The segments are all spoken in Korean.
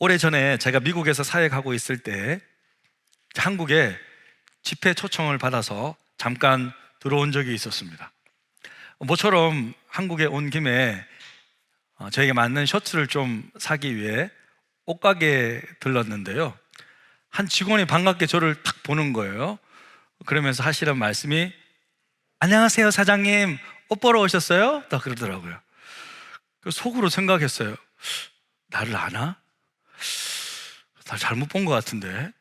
오래전에 제가 미국에서 사역하고 있을 때 한국에 집회 초청을 받아서 잠깐 들어온 적이 있었습니다. 모처럼 한국에 온 김에 저에게 맞는 셔츠를 좀 사기 위해 옷가게에 들렀는데요, 한 직원이 반갑게 저를 탁 보는 거예요. 그러면서 하시는 말씀이 안녕하세요 사장님, 옷 보러 오셨어요? 딱 그러더라고요. 속으로 생각했어요. 나를 아나? 나 잘못 본 것 같은데.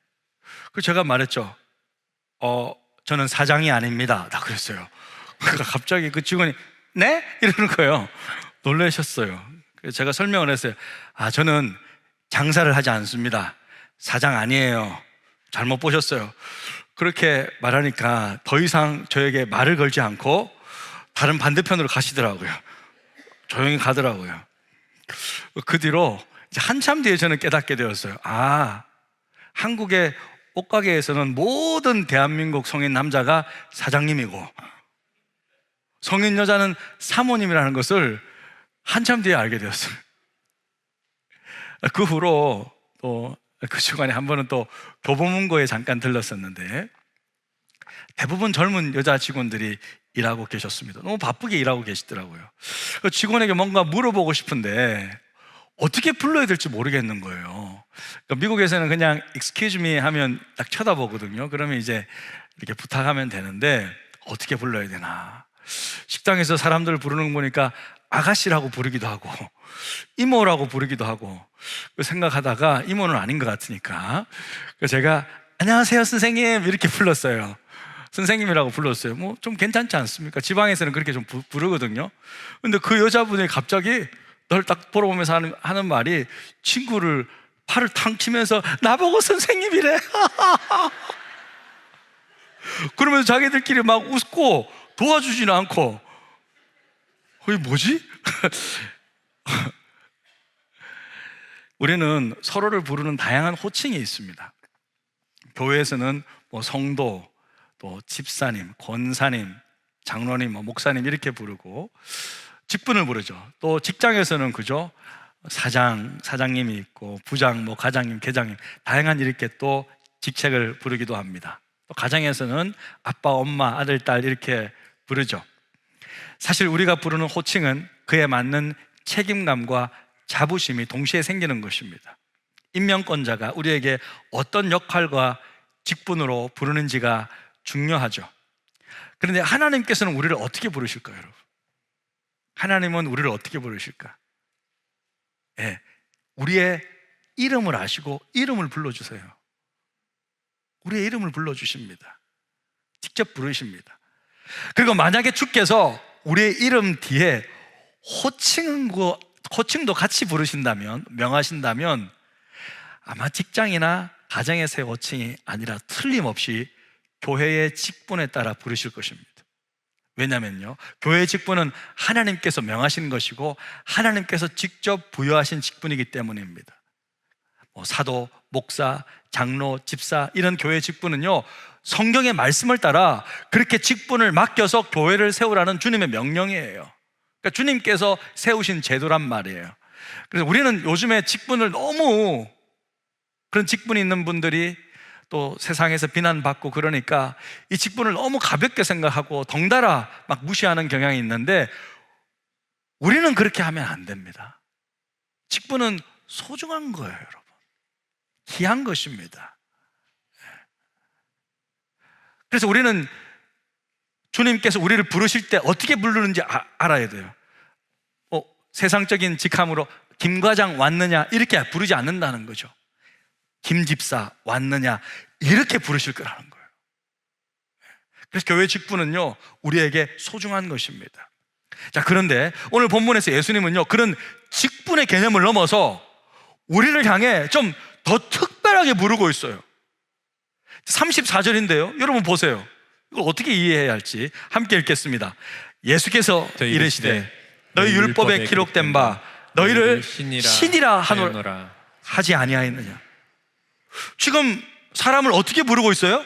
그래서 제가 말했죠. 저는 사장이 아닙니다. 딱 그랬어요. 그러니까 갑자기 그 직원이 네? 이러는 거예요. 놀라셨어요. 그래서 제가 설명을 했어요. 저는 장사를 하지 않습니다. 사장 아니에요. 잘못 보셨어요. 그렇게 말하니까 더 이상 저에게 말을 걸지 않고 다른 반대편으로 가시더라고요. 조용히 가더라고요. 그 뒤로 이제 한참 뒤에 저는 깨닫게 되었어요. 한국의 옷가게에서는 모든 대한민국 성인 남자가 사장님이고 성인 여자는 사모님이라는 것을 한참 뒤에 알게 되었어요. 그 후로 또 그 시간에 한 번은 또 교보문고에 잠깐 들렀었는데 대부분 젊은 여자 직원들이 일하고 계셨습니다. 너무 바쁘게 일하고 계시더라고요. 그 직원에게 뭔가 물어보고 싶은데 어떻게 불러야 될지 모르겠는 거예요. 그러니까 미국에서는 그냥 excuse me 하면 딱 쳐다보거든요. 그러면 이제 이렇게 부탁하면 되는데 어떻게 불러야 되나. 식당에서 사람들 부르는 거 보니까 아가씨라고 부르기도 하고 이모라고 부르기도 하고 생각하다가 이모는 아닌 것 같으니까 제가 안녕하세요 선생님 이렇게 불렀어요. 선생님이라고 불렀어요. 뭐 좀 괜찮지 않습니까? 지방에서는 그렇게 좀 부르거든요. 근데 그 여자분이 갑자기 널 딱 보러보면서 하는 말이 친구를 팔을 탕 치면서 나보고 선생님이래. 그러면서 자기들끼리 막 웃고 도와주지는 않고 이게 뭐지? 우리는 서로를 부르는 다양한 호칭이 있습니다. 교회에서는 뭐 성도, 또 집사님, 권사님, 장로님, 목사님 이렇게 부르고 직분을 부르죠. 또 직장에서는 그죠? 사장님이 있고 부장, 과장님, 계장님 다양한 이렇게 또 직책을 부르기도 합니다. 또 가정에서는 아빠, 엄마, 아들, 딸 이렇게 부르죠. 사실 우리가 부르는 호칭은 그에 맞는 책임감과 자부심이 동시에 생기는 것입니다. 임명권자가 우리에게 어떤 역할과 직분으로 부르는지가 중요하죠. 그런데 하나님께서는 우리를 어떻게 부르실까요, 여러분? 하나님은 우리를 어떻게 부르실까? 우리의 이름을 아시고 이름을 불러주세요. 우리의 이름을 불러주십니다. 직접 부르십니다. 그리고 만약에 주께서 우리의 이름 뒤에 호칭도 같이 부르신다면, 명하신다면 아마 직장이나 가정에서의 호칭이 아니라 틀림없이 교회의 직분에 따라 부르실 것입니다. 왜냐면요, 교회의 직분은 하나님께서 명하신 것이고 하나님께서 직접 부여하신 직분이기 때문입니다. 사도, 목사, 장로, 집사 이런 교회의 직분은요, 성경의 말씀을 따라 그렇게 직분을 맡겨서 교회를 세우라는 주님의 명령이에요. 그러니까 주님께서 세우신 제도란 말이에요. 그래서 우리는 요즘에 직분을 너무, 그런 직분이 있는 분들이 또 세상에서 비난받고 그러니까 이 직분을 너무 가볍게 생각하고 덩달아 막 무시하는 경향이 있는데 우리는 그렇게 하면 안 됩니다. 직분은 소중한 거예요, 여러분. 귀한 것입니다. 그래서 우리는 주님께서 우리를 부르실 때 어떻게 부르는지 알아야 돼요. 세상적인 직함으로 김 과장 왔느냐 이렇게 부르지 않는다는 거죠. 김 집사 왔느냐 이렇게 부르실 거라는 거예요. 그래서 교회 직분은요, 우리에게 소중한 것입니다. 자, 그런데 오늘 본문에서 예수님은요, 그런 직분의 개념을 넘어서 우리를 향해 좀 더 특별하게 부르고 있어요. 34절인데요 여러분 보세요. 이걸 어떻게 이해해야 할지 함께 읽겠습니다. 예수께서 이르시되 너희 율법에 기록된 바 너희를 신이라 하노라 하지 아니하였느냐. 지금 사람을 어떻게 부르고 있어요?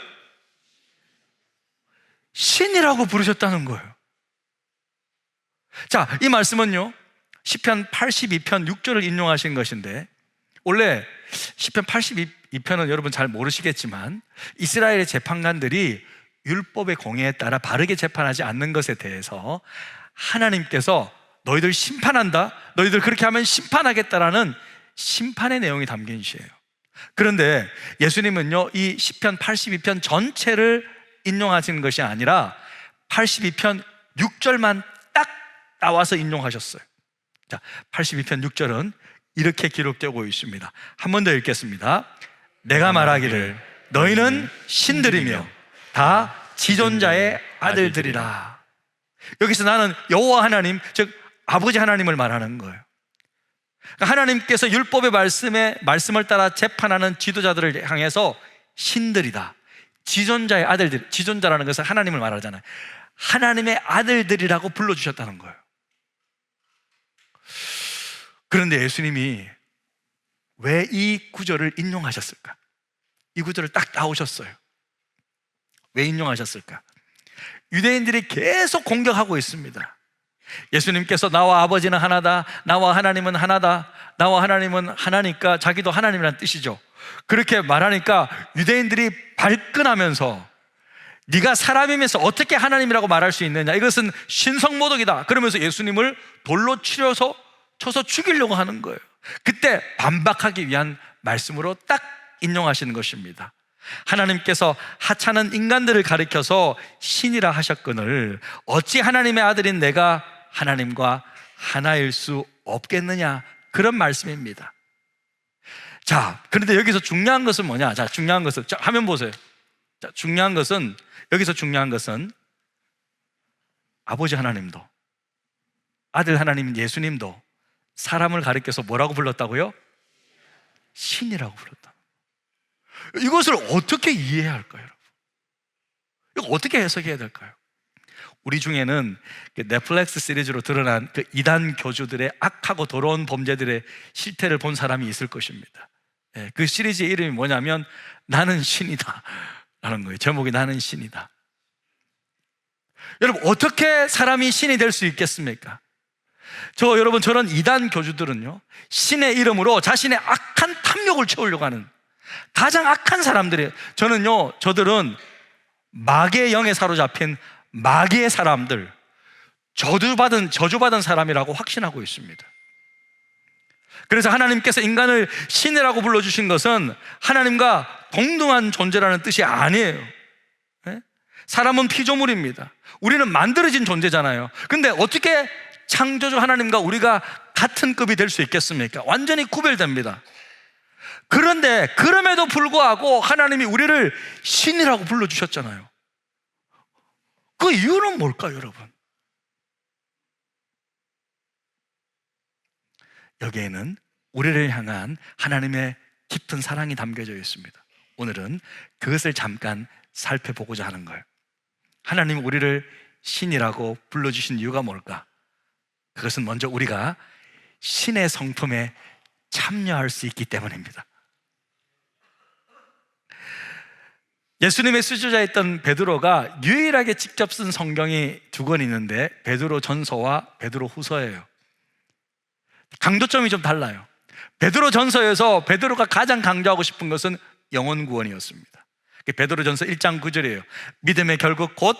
신이라고 부르셨다는 거예요. 자, 이 말씀은요 시편 82편 6절을 인용하신 것인데 원래 시편 82편은 여러분 잘 모르시겠지만 이스라엘의 재판관들이 율법의 공의에 따라 바르게 재판하지 않는 것에 대해서 하나님께서 너희들 심판한다, 너희들 그렇게 하면 심판하겠다라는 심판의 내용이 담긴 시예요. 그런데 예수님은요, 이 시편 82편 전체를 인용하시는 것이 아니라 82편 6절만 딱 나와서 인용하셨어요. 자, 82편 6절은 이렇게 기록되고 있습니다. 한 번 더 읽겠습니다. 내가 말하기를 너희는 신들이며 다 지존자의 아들들이라. 여기서 나는 여호와 하나님, 즉 아버지 하나님을 말하는 거예요. 그러니까 하나님께서 율법의 말씀을 따라 재판하는 지도자들을 향해서 신들이다, 지존자의 아들들, 지존자라는 것은 하나님을 말하잖아요. 하나님의 아들들이라고 불러주셨다는 거예요. 그런데 예수님이 왜 이 구절을 인용하셨을까? 이 구절을 딱 나오셨어요. 왜 인용하셨을까? 유대인들이 계속 공격하고 있습니다. 예수님께서 나와 아버지는 하나다, 나와 하나님은 하나다, 나와 하나님은 하나니까 자기도 하나님이란 뜻이죠. 그렇게 말하니까 유대인들이 발끈하면서 네가 사람이면서 어떻게 하나님이라고 말할 수 있느냐, 이것은 신성모독이다, 그러면서 예수님을 돌로 쳐서 죽이려고 하는 거예요. 그때 반박하기 위한 말씀으로 딱 인용하시는 것입니다. 하나님께서 하찮은 인간들을 가리켜서 신이라 하셨거늘 어찌 하나님의 아들인 내가 하나님과 하나일 수 없겠느냐, 그런 말씀입니다. 자, 그런데 여기서 중요한 것은 뭐냐? 자, 중요한 것은, 자, 화면 보세요. 자, 중요한 것은, 여기서 중요한 것은 아버지 하나님도 아들 하나님 예수님도 사람을 가리켜서 뭐라고 불렀다고요? 신이라고 불렀다. 이것을 어떻게 이해해야 할까요, 여러분? 이거 어떻게 해석해야 될까요? 우리 중에는 넷플릭스 시리즈로 드러난 그 이단 교주들의 악하고 더러운 범죄들의 실태를 본 사람이 있을 것입니다. 그 시리즈의 이름이 뭐냐면 나는 신이다 라는 거예요. 제목이 나는 신이다. 여러분, 어떻게 사람이 신이 될 수 있겠습니까? 여러분, 저런 이단 교주들은요, 신의 이름으로 자신의 악한 탐욕을 채우려고 하는 가장 악한 사람들이에요. 저들은 마귀의 영에 사로잡힌 마귀의 사람들, 저주받은 사람이라고 확신하고 있습니다. 그래서 하나님께서 인간을 신이라고 불러주신 것은 하나님과 동등한 존재라는 뜻이 아니에요. 사람은 피조물입니다. 우리는 만들어진 존재잖아요. 근데 어떻게 창조주 하나님과 우리가 같은 급이 될 수 있겠습니까? 완전히 구별됩니다. 그런데 그럼에도 불구하고 하나님이 우리를 신이라고 불러주셨잖아요. 그 이유는 뭘까요, 여러분? 여기에는 우리를 향한 하나님의 깊은 사랑이 담겨져 있습니다. 오늘은 그것을 잠깐 살펴보고자 하는 거예요. 하나님 우리를 신이라고 불러주신 이유가 뭘까? 그것은 먼저 우리가 신의 성품에 참여할 수 있기 때문입니다. 예수님의 수제자였던 베드로가 유일하게 직접 쓴 성경이 2권 있는데 베드로 전서와 베드로 후서예요. 강조점이 좀 달라요. 베드로 전서에서 베드로가 가장 강조하고 싶은 것은 영혼 구원이었습니다. 베드로 전서 1장 9절이에요. 믿음의 결국 곧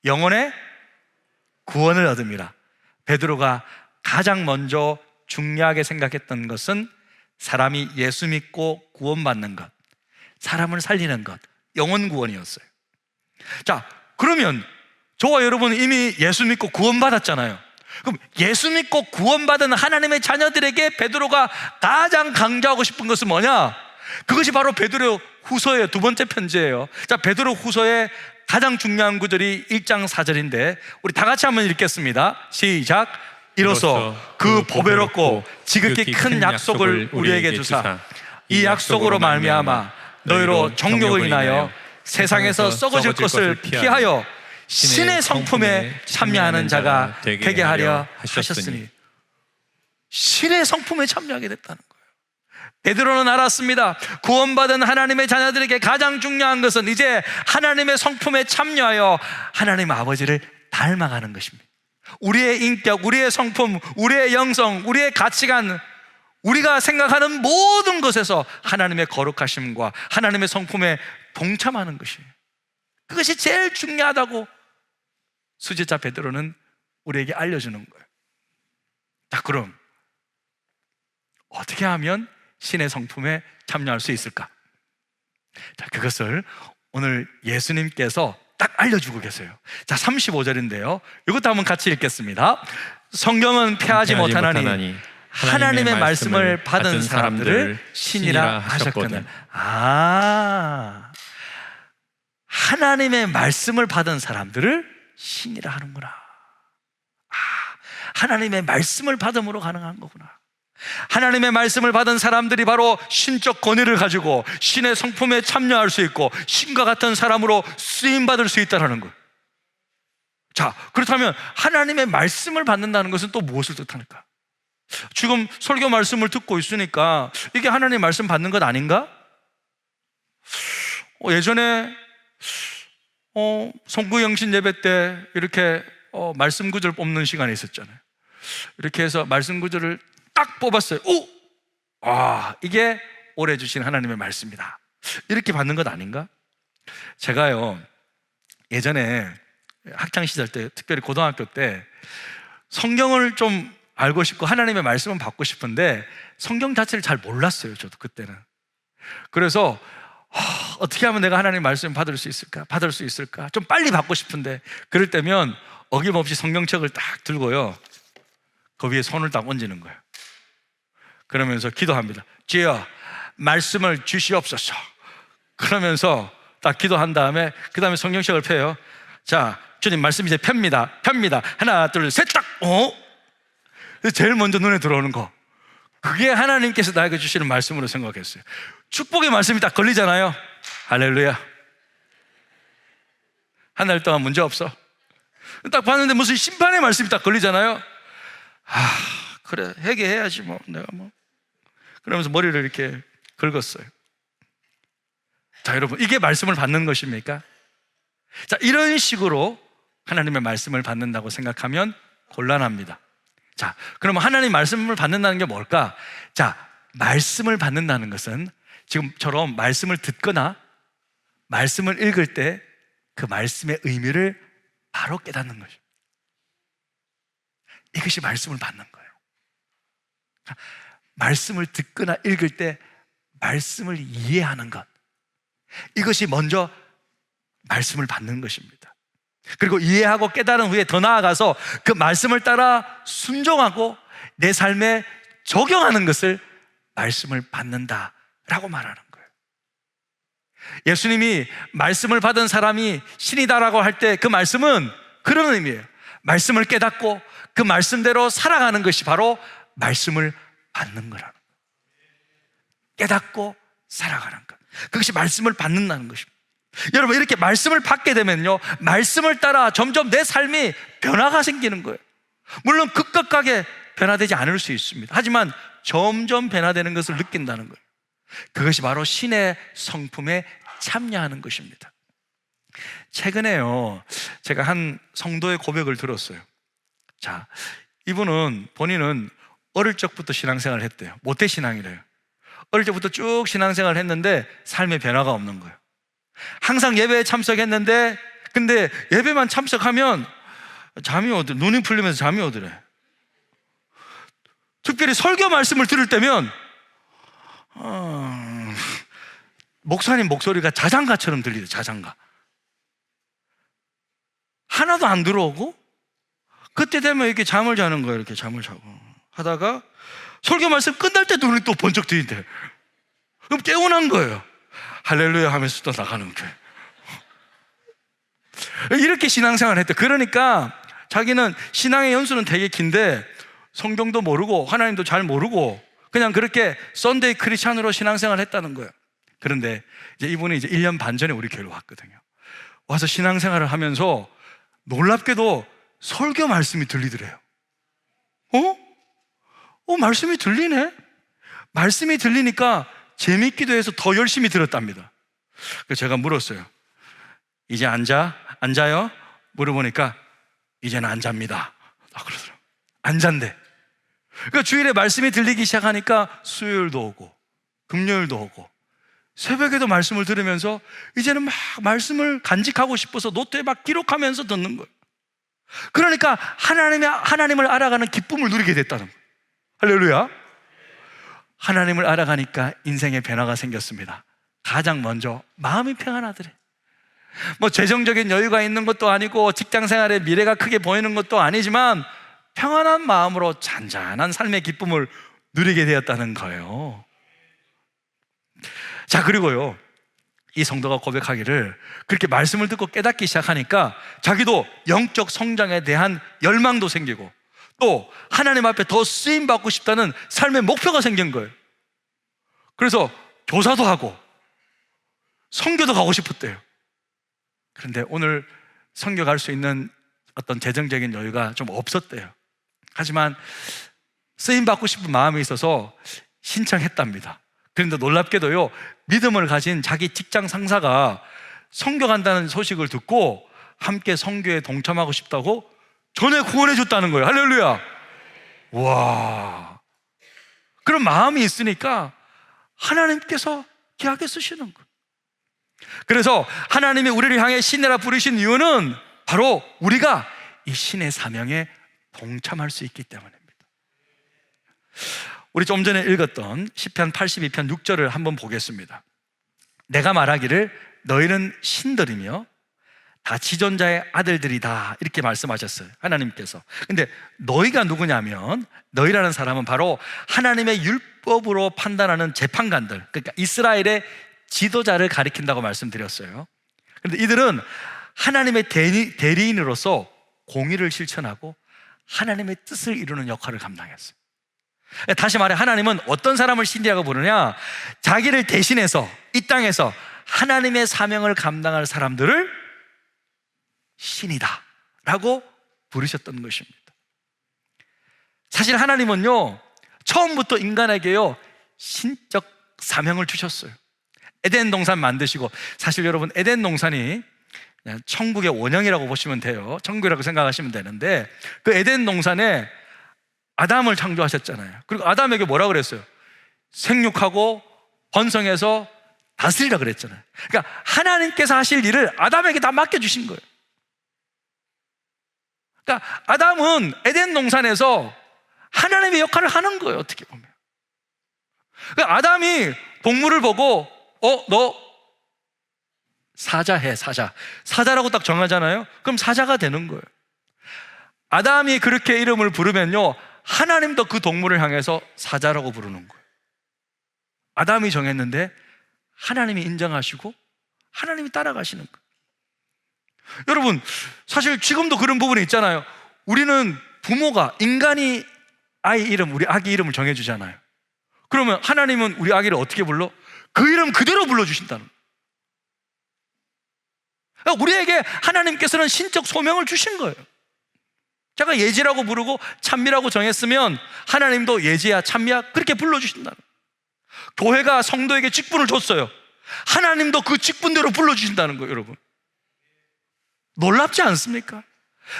영혼의 구원을 얻음이라. 베드로가 가장 먼저 중요하게 생각했던 것은 사람이 예수 믿고 구원받는 것, 사람을 살리는 것, 영혼 구원이었어요. 자, 그러면 저와 여러분은 이미 예수 믿고 구원받았잖아요. 그럼 예수 믿고 구원받은 하나님의 자녀들에게 베드로가 가장 강조하고 싶은 것은 뭐냐? 그것이 바로 베드로 후서의 2번째 편지예요. 자, 베드로 후서의 가장 중요한 구절이 1장 4절인데 우리 다 같이 한번 읽겠습니다. 시작. 이로써 그 보배롭고 지극히 큰 약속을 우리에게 주사 이 약속으로 말미암아 너희로 정욕을 인하여 세상에서 썩어질 것을 피하여 신의 성품에 참여하는 자가 되게 하려 하셨으니, 신의 성품에 참여하게 됐다는 거예요. 베드로는 알았습니다. 구원받은 하나님의 자녀들에게 가장 중요한 것은 이제 하나님의 성품에 참여하여 하나님 아버지를 닮아가는 것입니다. 우리의 인격, 우리의 성품, 우리의 영성, 우리의 가치관, 우리가 생각하는 모든 것에서 하나님의 거룩하심과 하나님의 성품에 동참하는 것이에요. 그것이 제일 중요하다고 수제자 베드로는 우리에게 알려주는 거예요. 자, 그럼 어떻게 하면 신의 성품에 참여할 수 있을까? 자, 그것을 오늘 예수님께서 딱 알려주고 계세요. 자, 35절인데요. 이것도 한번 같이 읽겠습니다. 성경은 패하지 못하나니 하나님의 말씀을 받은 사람들을 신이라 하셨거든. 하나님의 말씀을 받은 사람들을 신이라 하는구나. 하나님의 말씀을 받음으로 가능한 거구나. 하나님의 말씀을 받은 사람들이 바로 신적 권위를 가지고 신의 성품에 참여할 수 있고 신과 같은 사람으로 쓰임받을 수 있다는 거예요. 자, 그렇다면 하나님의 말씀을 받는다는 것은 또 무엇을 뜻하는가? 지금 설교 말씀을 듣고 있으니까 이게 하나님의 말씀 받는 것 아닌가? 예전에 송구영신 예배 때 이렇게 말씀 구절 뽑는 시간이 있었잖아요. 이렇게 해서 말씀 구절을 딱 뽑았어요. 이게 올해 주신 하나님의 말씀이다. 이렇게 받는 것 아닌가? 제가요, 예전에 학창시절 때, 특별히 고등학교 때 성경을 좀 알고 싶고 하나님의 말씀은 받고 싶은데 성경 자체를 잘 몰랐어요. 저도 그때는. 그래서 어떻게 하면 내가 하나님의 말씀을 받을 수 있을까? 좀 빨리 받고 싶은데 그럴 때면 어김없이 성경책을 딱 들고요, 그 위에 손을 딱 얹는 거예요. 그러면서 기도합니다. 주여, 말씀을 주시옵소서. 그러면서 딱 기도한 다음에 그 다음에 성경책을 펴요. 자, 주님 말씀 이제 펴니다. 하나, 둘, 셋, 딱. 제일 먼저 눈에 들어오는 거, 그게 하나님께서 나에게 주시는 말씀으로 생각했어요. 축복의 말씀이 딱 걸리잖아요. 할렐루야. 한 달 동안 문제 없어. 딱 봤는데 무슨 심판의 말씀이 딱 걸리잖아요. 그래, 회개해야지 뭐 내가 뭐. 그러면서 머리를 이렇게 긁었어요. 자, 여러분, 이게 말씀을 받는 것입니까? 자, 이런 식으로 하나님의 말씀을 받는다고 생각하면 곤란합니다. 자, 그러면 하나님 말씀을 받는다는 게 뭘까? 자, 말씀을 받는다는 것은 지금처럼 말씀을 듣거나 말씀을 읽을 때 그 말씀의 의미를 바로 깨닫는 것입니다. 이것이 말씀을 받는 거예요. 말씀을 듣거나 읽을 때 말씀을 이해하는 것, 이것이 먼저 말씀을 받는 것입니다. 그리고 이해하고 깨달은 후에 더 나아가서 그 말씀을 따라 순종하고 내 삶에 적용하는 것을 말씀을 받는다라고 말하는 거예요. 예수님이 말씀을 받은 사람이 신이다라고 할 때 그 말씀은 그런 의미예요. 말씀을 깨닫고 그 말씀대로 살아가는 것이 바로 말씀을 받는 거라는 거예요. 깨닫고 살아가는 것, 그것이 말씀을 받는다는 것입니다. 여러분, 이렇게 말씀을 받게 되면요, 말씀을 따라 점점 내 삶이 변화가 생기는 거예요. 물론 급격하게 변화되지 않을 수 있습니다. 하지만 점점 변화되는 것을 느낀다는 거예요. 그것이 바로 신의 성품에 참여하는 것입니다. 최근에요, 제가 한 성도의 고백을 들었어요. 자, 이분은 본인은 어릴 적부터 신앙생활을 했대요. 모태신앙이래요. 어릴 적부터 쭉 신앙생활을 했는데 삶의 변화가 없는 거예요. 항상 예배에 참석했는데 근데 예배만 참석하면 잠이 오더래. 눈이 풀리면서 잠이 오더래. 특별히 설교 말씀을 들을 때면 목사님 목소리가 자장가처럼 들리대. 자장가 하나도 안 들어오고, 그때 되면 이렇게 잠을 자는 거예요. 이렇게 잠을 자고 하다가 설교 말씀 끝날 때 눈이 또 번쩍 뜨인대. 그럼 깨어난 거예요. 할렐루야 하면서 또 나가는 거예요. 이렇게 신앙생활을 했대. 그러니까 자기는 신앙의 연수는 되게 긴데 성경도 모르고 하나님도 잘 모르고 그냥 그렇게 썬데이 크리스찬으로 신앙생활을 했다는 거예요. 그런데 이제 이분이 이제 1년 반 전에 우리 교회로 왔거든요. 와서 신앙생활을 하면서 놀랍게도 설교 말씀이 들리더래요. 말씀이 들리네? 말씀이 들리니까 재밌기도 해서 더 열심히 들었답니다. 그래서 제가 물었어요. 이제 앉아요? 물어보니까 이제는 안 잡니다. 그러더라고요. 안 잔대. 그러니까 주일에 말씀이 들리기 시작하니까 수요일도 오고 금요일도 오고 새벽에도 말씀을 들으면서 이제는 막 말씀을 간직하고 싶어서 노트에 막 기록하면서 듣는 거예요. 그러니까 하나님을 알아가는 기쁨을 누리게 됐다는 거예요. 할렐루야. 하나님을 알아가니까 인생에 변화가 생겼습니다. 가장 먼저 마음이 평안하더래. 뭐 재정적인 여유가 있는 것도 아니고 직장 생활에 미래가 크게 보이는 것도 아니지만 평안한 마음으로 잔잔한 삶의 기쁨을 누리게 되었다는 거예요. 자, 그리고요, 이 성도가 고백하기를 그렇게 말씀을 듣고 깨닫기 시작하니까 자기도 영적 성장에 대한 열망도 생기고 또 하나님 앞에 더 쓰임받고 싶다는 삶의 목표가 생긴 거예요. 그래서 교사도 하고 선교도 가고 싶었대요. 그런데 오늘 선교 갈 수 있는 어떤 재정적인 여유가 좀 없었대요. 하지만 쓰임받고 싶은 마음이 있어서 신청했답니다. 그런데 놀랍게도요, 믿음을 가진 자기 직장 상사가 선교 간다는 소식을 듣고 함께 선교에 동참하고 싶다고 전에 구원해 줬다는 거예요. 할렐루야. 와, 그런 마음이 있으니까 하나님께서 귀하게 쓰시는 거예요. 그래서 하나님이 우리를 향해 신이라 부르신 이유는 바로 우리가 이 신의 사명에 동참할 수 있기 때문입니다. 우리 좀 전에 읽었던 시편 82편 6절을 한번 보겠습니다. 내가 말하기를 너희는 신들이며 다 지존자의 아들들이다, 이렇게 말씀하셨어요, 하나님께서. 근데 너희가 누구냐면, 너희라는 사람은 바로 하나님의 율법으로 판단하는 재판관들, 그러니까 이스라엘의 지도자를 가리킨다고 말씀드렸어요. 그런데 이들은 하나님의 대리인으로서 공의를 실천하고 하나님의 뜻을 이루는 역할을 감당했어요. 다시 말해, 하나님은 어떤 사람을 신이라고 부르냐? 자기를 대신해서 이 땅에서 하나님의 사명을 감당할 사람들을 신이다 라고 부르셨던 것입니다. 사실 하나님은요, 처음부터 인간에게요 신적 사명을 주셨어요. 에덴 동산 만드시고, 사실 여러분 에덴 동산이 그냥 천국의 원형이라고 보시면 돼요. 천국이라고 생각하시면 되는데, 그 에덴 동산에 아담을 창조하셨잖아요. 그리고 아담에게 뭐라 그랬어요? 생육하고 번성해서 다스리라 그랬잖아요. 그러니까 하나님께서 하실 일을 아담에게 다 맡겨주신 거예요. 그러니까 아담은 에덴 동산에서 하나님의 역할을 하는 거예요, 어떻게 보면. 그러니까 아담이 동물을 보고 너 사자해, 사자라고 딱 정하잖아요. 그럼 사자가 되는 거예요. 아담이 그렇게 이름을 부르면요, 하나님도 그 동물을 향해서 사자라고 부르는 거예요. 아담이 정했는데 하나님이 인정하시고 하나님이 따라가시는 거예요. 여러분, 사실 지금도 그런 부분이 있잖아요. 우리는 부모가, 인간이 아이 이름, 우리 아기 이름을 정해주잖아요. 그러면 하나님은 우리 아기를 어떻게 불러? 그 이름 그대로 불러주신다는 거예요. 그러니까 우리에게 하나님께서는 신적 소명을 주신 거예요. 제가 예지라고 부르고 찬미라고 정했으면 하나님도 예지야, 찬미야 그렇게 불러주신다는 거예요. 교회가 성도에게 직분을 줬어요. 하나님도 그 직분대로 불러주신다는 거예요, 여러분. 놀랍지 않습니까?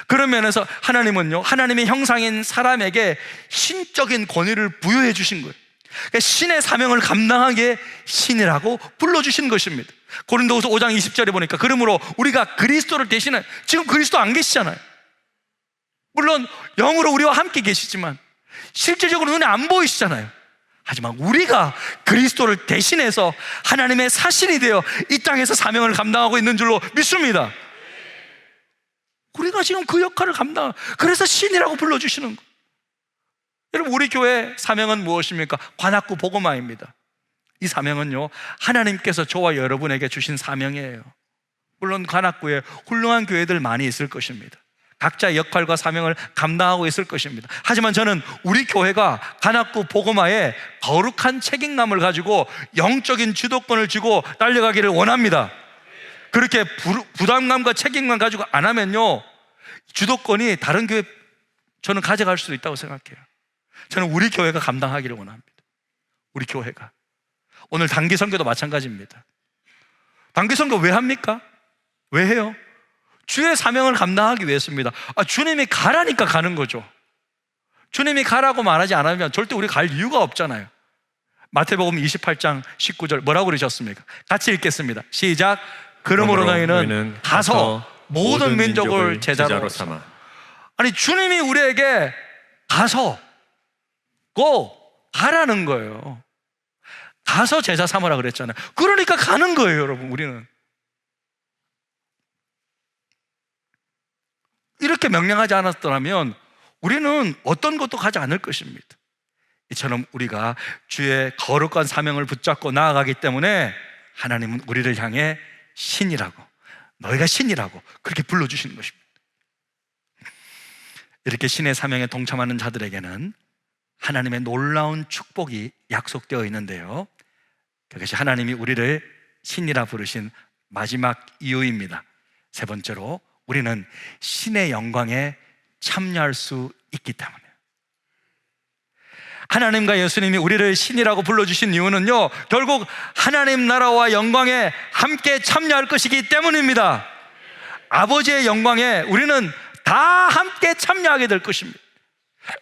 그런 면에서 하나님은요, 하나님의 형상인 사람에게 신적인 권위를 부여해 주신 거예요. 그러니까 신의 사명을 감당하게 신이라고 불러주신 것입니다. 고린도후서 5장 20절에 보니까, 그러므로 우리가 그리스도를 대신해, 지금 그리스도 안 계시잖아요. 물론 영으로 우리와 함께 계시지만 실제적으로 눈에 안 보이시잖아요. 하지만 우리가 그리스도를 대신해서 하나님의 사신이 되어 이 땅에서 사명을 감당하고 있는 줄로 믿습니다. 우리가 지금 그 역할을 그래서 신이라고 불러주시는 거예요. 여러분, 우리 교회 사명은 무엇입니까? 관악구 복음화입니다. 이 사명은요, 하나님께서 저와 여러분에게 주신 사명이에요. 물론 관악구에 훌륭한 교회들 많이 있을 것입니다. 각자의 역할과 사명을 감당하고 있을 것입니다. 하지만 저는 우리 교회가 관악구 복음화에 거룩한 책임감을 가지고 영적인 주도권을 쥐고 달려가기를 원합니다. 그렇게 부담감과 책임감 가지고 안 하면요, 주도권이 다른 교회 저는 가져갈 수도 있다고 생각해요. 저는 우리 교회가 감당하기를 원합니다. 우리 교회가. 오늘 단기 선교도 마찬가지입니다. 단기 선교 왜 합니까? 왜 해요? 주의 사명을 감당하기 위해서입니다. 주님이 가라니까 가는 거죠. 주님이 가라고 말하지 않으면 절대 우리 갈 이유가 없잖아요. 마태복음 28장 19절 뭐라고 그러셨습니까? 같이 읽겠습니다. 시작. 그러므로 너희는 가서 모든 민족을 제자로 삼아. 아니, 주님이 우리에게 가서 가라는 거예요. 가서 제자 삼으라 그랬잖아요. 그러니까 가는 거예요, 여러분. 우리는 이렇게 명령하지 않았더라면 우리는 어떤 것도 가지 않을 것입니다. 이처럼 우리가 주의 거룩한 사명을 붙잡고 나아가기 때문에 하나님은 우리를 향해 신이라고, 너희가 신이라고 그렇게 불러주시는 것입니다. 이렇게 신의 사명에 동참하는 자들에게는 하나님의 놀라운 축복이 약속되어 있는데요, 그것이 하나님이 우리를 신이라 부르신 마지막 이유입니다. 세 번째로, 우리는 신의 영광에 참여할 수 있기 때문에. 하나님과 예수님이 우리를 신이라고 불러주신 이유는요, 결국 하나님 나라와 영광에 함께 참여할 것이기 때문입니다. 아버지의 영광에 우리는 다 함께 참여하게 될 것입니다.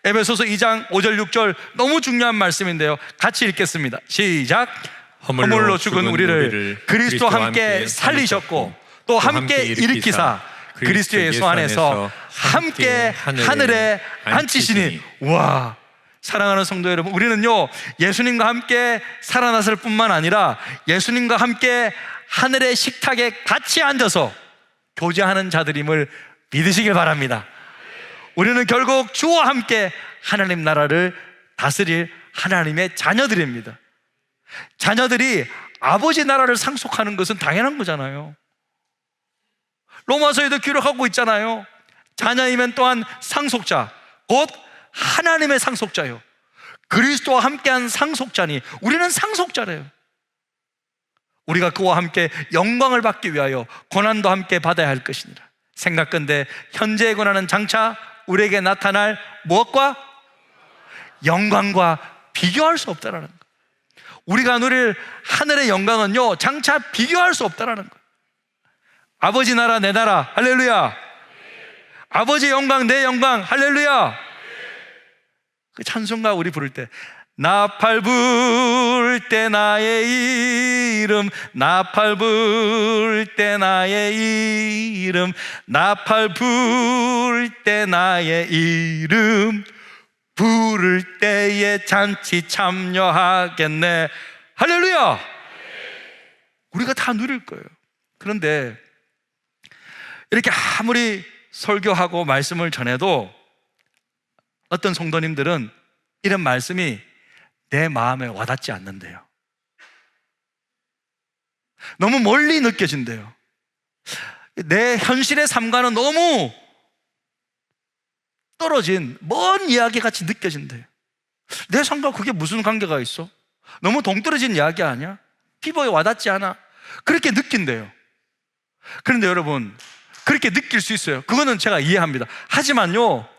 에베소서 2장 5절 6절 너무 중요한 말씀인데요, 같이 읽겠습니다. 시작. 허물로 죽은 우리를 그리스도와 함께 살리셨고 또 함께 일으키사 그리스도 예수 안에서 함께 하늘에 앉히시니. 와, 사랑하는 성도 여러분, 우리는요 예수님과 함께 살아났을 뿐만 아니라 예수님과 함께 하늘의 식탁에 같이 앉아서 교제하는 자들임을 믿으시길 바랍니다. 우리는 결국 주와 함께 하나님 나라를 다스릴 하나님의 자녀들입니다. 자녀들이 아버지 나라를 상속하는 것은 당연한 거잖아요. 로마서에도 기록하고 있잖아요. 자녀이면 또한 상속자, 곧 하나님의 상속자요, 그리스도와 함께한 상속자니 우리는 상속자래요. 우리가 그와 함께 영광을 받기 위하여 고난도 함께 받아야 할 것이니라. 생각건대 현재의 고난은 장차 우리에게 나타날 무엇과? 영광과 비교할 수 없다라는 거예요. 우리가 누릴 하늘의 영광은요 장차 비교할 수 없다라는 거예요. 아버지 나라 내 나라, 할렐루야. 아버지 영광 내 영광, 할렐루야. 그 찬송가 우리 부를 때, 나팔 불 때 나의 이름, 나팔 불 때 나의 이름, 나팔 불 때 나의 이름, 부를 때에 잔치 참여하겠네, 할렐루야. 우리가 다 누릴 거예요. 그런데 이렇게 아무리 설교하고 말씀을 전해도 어떤 성도님들은 이런 말씀이 내 마음에 와닿지 않는데요, 너무 멀리 느껴진대요. 내 현실의 삶과는 너무 떨어진 먼 이야기 같이 느껴진대요. 내 삶과 그게 무슨 관계가 있어? 너무 동떨어진 이야기 아니야? 피부에 와닿지 않아? 그렇게 느낀대요. 그런데 여러분, 그렇게 느낄 수 있어요. 그거는 제가 이해합니다. 하지만요,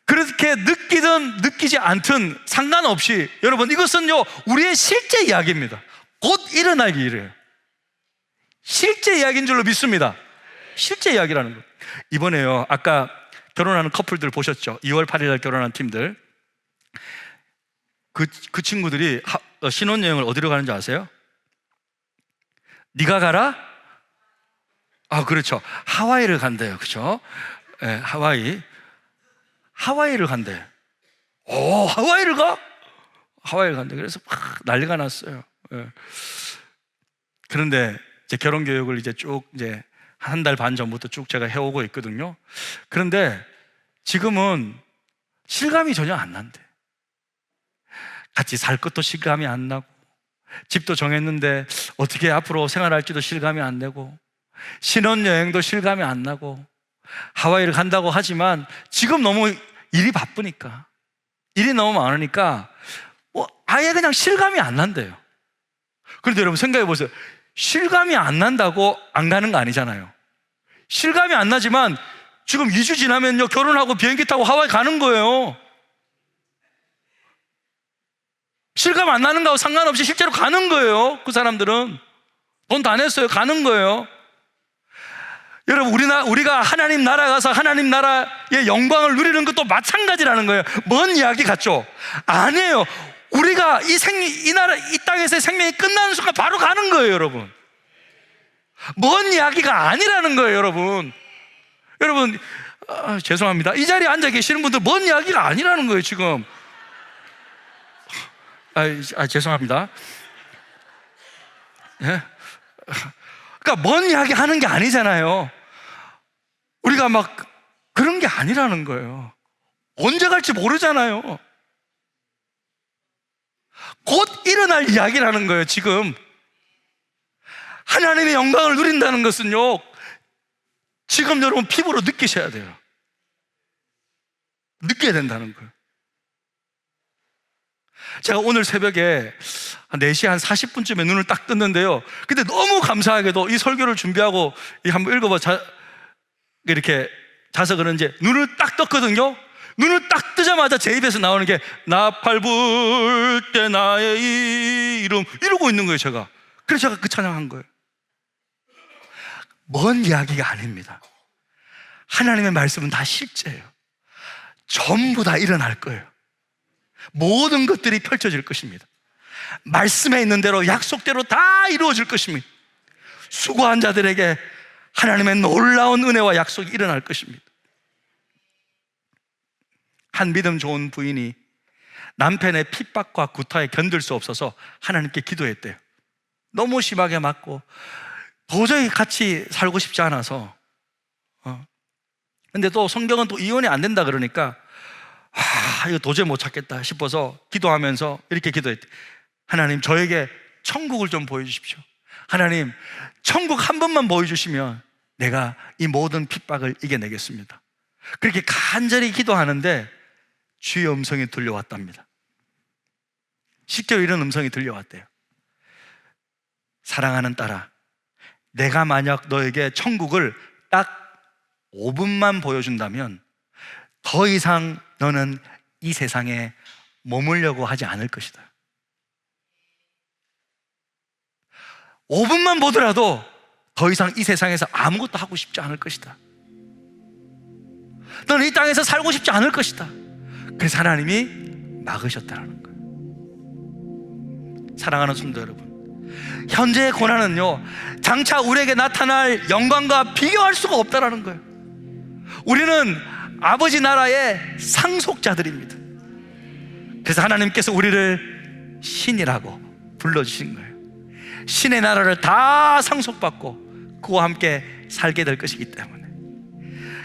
그렇게 느끼든 느끼지 않든 상관없이 여러분, 이것은요 우리의 실제 이야기입니다. 곧 일어날 일이에요. 실제 이야기인 줄로 믿습니다. 실제 이야기라는 거예요. 이번에요, 아까 결혼하는 커플들 보셨죠? 2월 8일 날 결혼한 팀들, 그 친구들이 신혼여행을 어디로 가는지 아세요? 네가 가라? 아, 그렇죠. 하와이를 간대요. 그렇죠? 네, 하와이를 간대. 오, 하와이를 가? 하와이를 간대. 그래서 막 난리가 났어요. 네. 그런데 이제 결혼 교육을 이제 쭉 이제 한 달 반 전부터 쭉 제가 해오고 있거든요. 그런데 지금은 실감이 전혀 안 난대. 같이 살 것도 실감이 안 나고, 집도 정했는데 어떻게 앞으로 생활할지도 실감이 안 되고, 신혼여행도 실감이 안 나고, 하와이를 간다고 하지만 지금 너무 일이 바쁘니까, 일이 너무 많으니까 아예 그냥 실감이 안 난대요. 그런데 여러분 생각해 보세요. 실감이 안 난다고 안 가는 거 아니잖아요. 실감이 안 나지만 지금 2주 지나면요 결혼하고 비행기 타고 하와이 가는 거예요. 실감 안 나는 거하고 상관없이 실제로 가는 거예요. 그 사람들은 돈 다 냈어요. 가는 거예요. 여러분, 우리가 하나님 나라 가서 하나님 나라의 영광을 누리는 것도 마찬가지라는 거예요. 먼 이야기 같죠? 아니에요. 우리가 이 나라, 이 땅에서의 생명이 끝나는 순간 바로 가는 거예요, 여러분. 먼 이야기가 아니라는 거예요, 여러분. 여러분, 죄송합니다. 이 자리에 앉아 계시는 분들 먼 이야기가 아니라는 거예요, 지금. 죄송합니다. 예? 그러니까 먼 이야기 하는 게 아니잖아요. 우리가 막 그런 게 아니라는 거예요. 언제 갈지 모르잖아요. 곧 일어날 이야기라는 거예요, 지금. 하나님의 영광을 누린다는 것은요, 지금 여러분 피부로 느끼셔야 돼요. 느껴야 된다는 거예요. 제가 오늘 새벽에 한 4시 한 40분쯤에 눈을 딱 떴는데요, 근데 너무 감사하게도 이 설교를 준비하고 한번 읽어봐 이렇게 자서 그런지 눈을 딱 떴거든요. 눈을 딱 뜨자마자 제 입에서 나오는 게 나팔 불 때 나의 이름, 이러고 있는 거예요, 제가. 그래서 제가 그 찬양한 거예요. 먼 이야기가 아닙니다. 하나님의 말씀은 다 실제예요. 전부 다 일어날 거예요. 모든 것들이 펼쳐질 것입니다. 말씀에 있는 대로, 약속대로 다 이루어질 것입니다. 수고한 자들에게 하나님의 놀라운 은혜와 약속이 일어날 것입니다. 한 믿음 좋은 부인이 남편의 핍박과 구타에 견딜 수 없어서 하나님께 기도했대요. 너무 심하게 맞고 도저히 같이 살고 싶지 않아서. 근데 또 성경은 또 이혼이 안 된다 그러니까 이거 도저히 못 찾겠다 싶어서 기도하면서 이렇게 기도했대. 하나님, 저에게 천국을 좀 보여주십시오. 하나님, 천국 한 번만 보여주시면 내가 이 모든 핍박을 이겨내겠습니다. 그렇게 간절히 기도하는데 주의 음성이 들려왔답니다. 실제로 이런 음성이 들려왔대요. 사랑하는 딸아, 내가 만약 너에게 천국을 딱 5분만 보여준다면 더 이상 너는 이 세상에 머물려고 하지 않을 것이다. 5분만 보더라도 더 이상 이 세상에서 아무것도 하고 싶지 않을 것이다. 너는 이 땅에서 살고 싶지 않을 것이다. 그래서 하나님이 막으셨다는 거예요. 사랑하는 성도 여러분, 현재의 고난은요, 장차 우리에게 나타날 영광과 비교할 수가 없다는 거예요. 우리는 아버지 나라의 상속자들입니다. 그래서 하나님께서 우리를 신이라고 불러주신 거예요. 신의 나라를 다 상속받고 그와 함께 살게 될 것이기 때문에,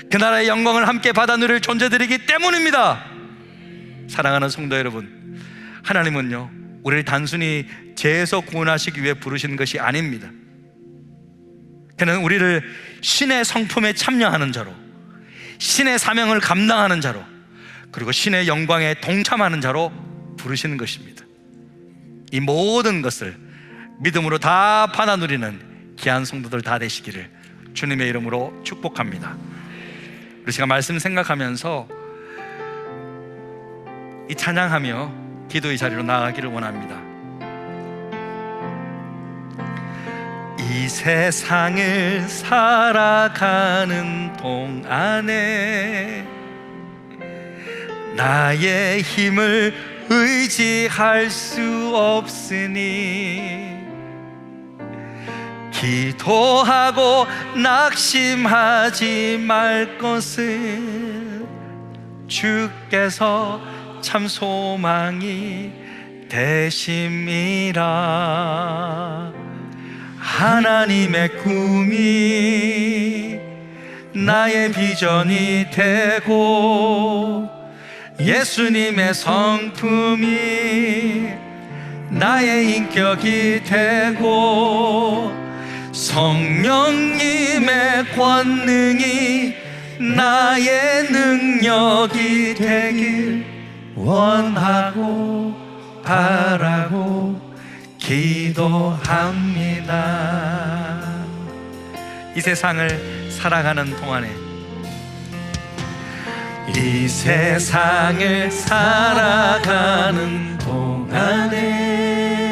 그 나라의 영광을 함께 받아 누릴 존재들이기 때문입니다. 사랑하는 성도 여러분, 하나님은요, 우리를 단순히 죄에서 구원하시기 위해 부르신 것이 아닙니다. 그는 우리를 신의 성품에 참여하는 자로, 신의 사명을 감당하는 자로, 그리고 신의 영광에 동참하는 자로 부르시는 것입니다. 이 모든 것을 믿음으로 다 받아 누리는 귀한 성도들 다 되시기를 주님의 이름으로 축복합니다. 우리 시간 말씀 생각하면서 이 찬양하며 기도의 자리로 나아가기를 원합니다. 이 세상을 살아가는 동안에 나의 힘을 의지할 수 없으니 기도하고 낙심하지 말 것을 주께서 참 소망이 되심이라. 하나님의 꿈이 나의 비전이 되고 예수님의 성품이 나의 인격이 되고 성령님의 권능이 나의 능력이 되길 원하고 바라고 기도합니다. 이 세상을 살아가는 동안에, 이 세상을 살아가는 동안에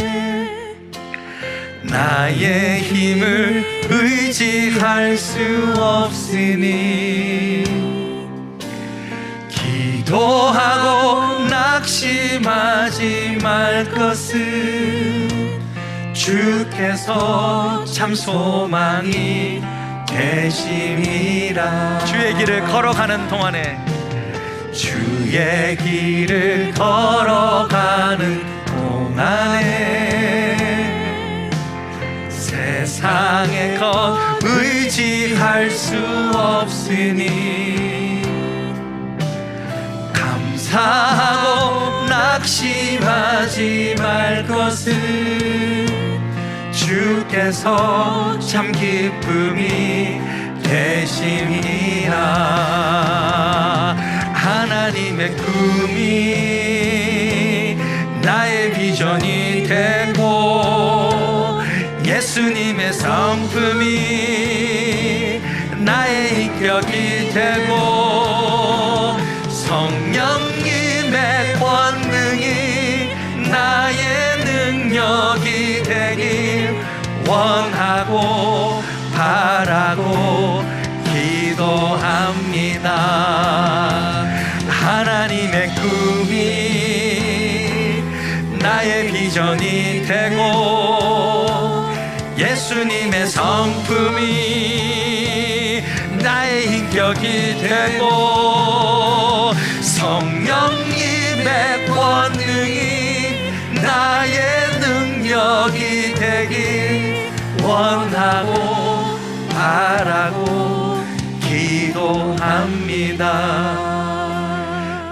나의 힘을 의지할 수 없으니 기도하고 낙심하지 말 것은 주께서 참 소망이 되심이라. 주의 길을 걸어가는 동안에, 주의 길을 걸어가는 동안에 세상의 것 의지할 수 없으니 감사하고 낙심하지 말 것은 주께서 참 기쁨이 되심이라. 하나님의 꿈이 나의 비전이 되고 예수님의 성품이 나의 인격이 되고 성령님의 권능이 나의 능력이 되길 원하고 바라고 기도합니다. 하나님의 꿈이 나의 비전이 되고 예수님의 성품이 나의 인격이 되고 성령님의 권능이 나의 능력이 되길 원하고 바라고 기도합니다.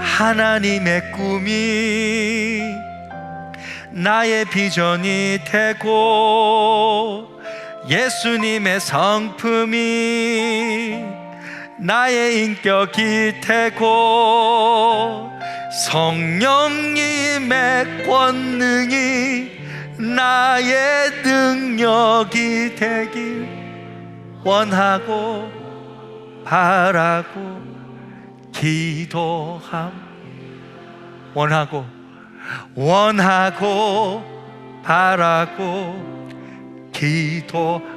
하나님의 꿈이 나의 비전이 되고 예수님의 성품이 나의 인격이 되고 성령님의 권능이 나의 능력이 되길 원하고 바라고 원하고 바라고 기도합니다.